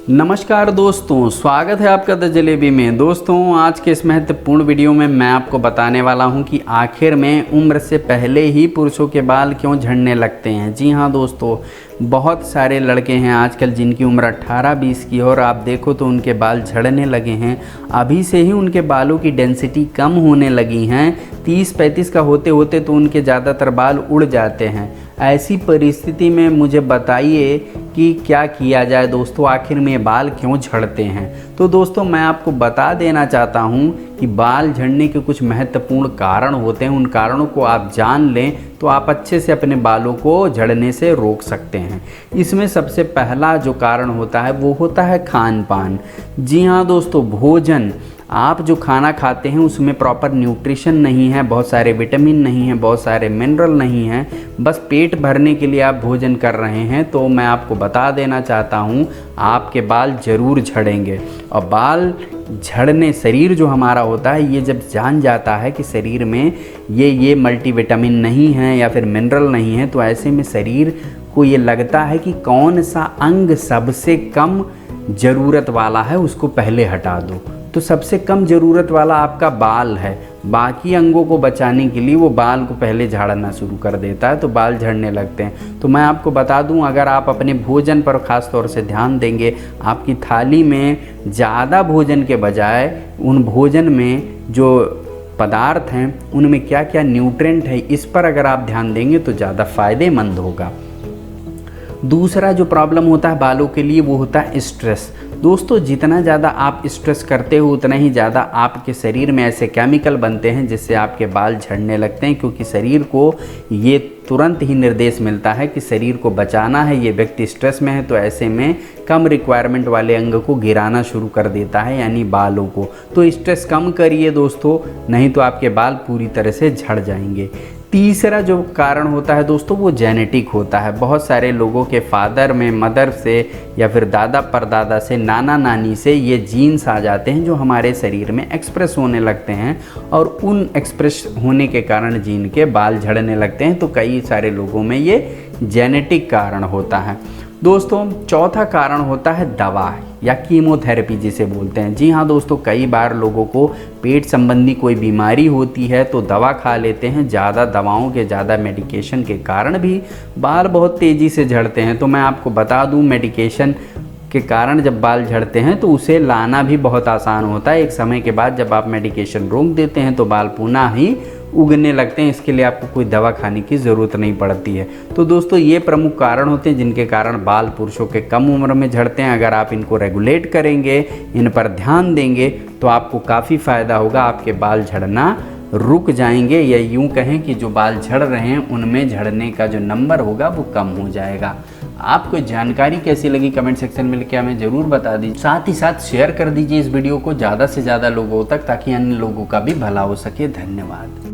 नमस्कार दोस्तों, स्वागत है आपका द जलेबी में। दोस्तों, आज के इस महत्वपूर्ण वीडियो में मैं आपको बताने वाला हूं कि आखिर में उम्र से पहले ही पुरुषों के बाल क्यों झड़ने लगते हैं। जी हां दोस्तों, बहुत सारे लड़के हैं आजकल जिनकी उम्र 18-20 की है और आप देखो तो उनके बाल झड़ने लगे हैं। अभी से ही उनके बालों की डेंसिटी कम होने लगी हैं। 30-35 का होते होते तो उनके ज़्यादातर बाल उड़ जाते हैं। ऐसी परिस्थिति में मुझे बताइए कि क्या किया जाए दोस्तों, आखिर में बाल क्यों झड़ते हैं। तो दोस्तों, मैं आपको बता देना चाहता हूं कि बाल झड़ने के कुछ महत्वपूर्ण कारण होते हैं। उन कारणों को आप जान लें तो आप अच्छे से अपने बालों को झड़ने से रोक सकते हैं। इसमें सबसे पहला जो कारण होता है वो होता है खान पान। जी हाँ दोस्तों, भोजन। आप जो खाना खाते हैं उसमें प्रॉपर न्यूट्रिशन नहीं है, बहुत सारे विटामिन नहीं है, बहुत सारे मिनरल नहीं हैं, बस पेट भरने के लिए आप भोजन कर रहे हैं। तो मैं आपको बता देना चाहता हूँ, आपके बाल ज़रूर झड़ेंगे। और बाल झड़ने, शरीर जो हमारा होता है ये जब जान जाता है कि शरीर में ये मल्टीविटामिन नहीं है या फिर मिनरल नहीं है, तो ऐसे में शरीर को ये लगता है कि कौन सा अंग सबसे कम ज़रूरत वाला है, उसको पहले हटा दो। तो सबसे कम ज़रूरत वाला आपका बाल है। बाकी अंगों को बचाने के लिए वो बाल को पहले झाड़ना शुरू कर देता है, तो बाल झड़ने लगते हैं। तो मैं आपको बता दूं, अगर आप अपने भोजन पर ख़ास तौर से ध्यान देंगे, आपकी थाली में ज़्यादा भोजन के बजाय उन भोजन में जो पदार्थ हैं उनमें क्या क्या न्यूट्रेंट है, इस पर अगर आप ध्यान देंगे तो ज़्यादा फ़ायदेमंद होगा। दूसरा जो प्रॉब्लम होता है बालों के लिए वो होता है स्ट्रेस। दोस्तों, जितना ज़्यादा आप स्ट्रेस करते हो उतना ही ज़्यादा आपके शरीर में ऐसे केमिकल बनते हैं जिससे आपके बाल झड़ने लगते हैं, क्योंकि शरीर को ये तुरंत ही निर्देश मिलता है कि शरीर को बचाना है, ये व्यक्ति स्ट्रेस में है, तो ऐसे में कम रिक्वायरमेंट वाले अंग को गिराना शुरू कर देता है, यानी बालों को। तो स्ट्रेस कम करिए दोस्तों, नहीं तो आपके बाल पूरी तरह से झड़ जाएंगे। तीसरा जो कारण होता है दोस्तों वो जेनेटिक होता है। बहुत सारे लोगों के फादर में, मदर से या फिर दादा परदादा से, नाना नानी से ये जीन्स आ जाते हैं जो हमारे शरीर में एक्सप्रेस होने लगते हैं, और उन एक्सप्रेस होने के कारण जीन के बाल झड़ने लगते हैं। तो कई सारे लोगों में ये जेनेटिक कारण होता है। दोस्तों, चौथा कारण होता है दवा या कीमोथेरेपी जिसे बोलते हैं। जी हाँ दोस्तों, कई बार लोगों को पेट संबंधी कोई बीमारी होती है तो दवा खा लेते हैं। ज़्यादा दवाओं के, ज़्यादा मेडिकेशन के कारण भी बाल बहुत तेज़ी से झड़ते हैं। तो मैं आपको बता दूं, मेडिकेशन के कारण जब बाल झड़ते हैं तो उसे लाना भी बहुत आसान होता है। एक समय के बाद जब आप मेडिकेशन रोक देते हैं तो बाल पुनः ही उगने लगते हैं। इसके लिए आपको कोई दवा खाने की ज़रूरत नहीं पड़ती है। तो दोस्तों, ये प्रमुख कारण होते हैं जिनके कारण बाल पुरुषों के कम उम्र में झड़ते हैं। अगर आप इनको रेगुलेट करेंगे, इन पर ध्यान देंगे तो आपको काफ़ी फ़ायदा होगा, आपके बाल झड़ना रुक जाएंगे, या यूँ कहें कि जो बाल झड़ रहे हैं उनमें झड़ने का जो नंबर होगा वो कम हो जाएगा। आपको जानकारी कैसी लगी कमेंट सेक्शन में लिख के हमें ज़रूर बता दीजिए। साथ ही साथ शेयर कर दीजिए इस वीडियो को ज़्यादा से ज़्यादा लोगों तक, ताकि अन्य लोगों का भी भला हो सके। धन्यवाद।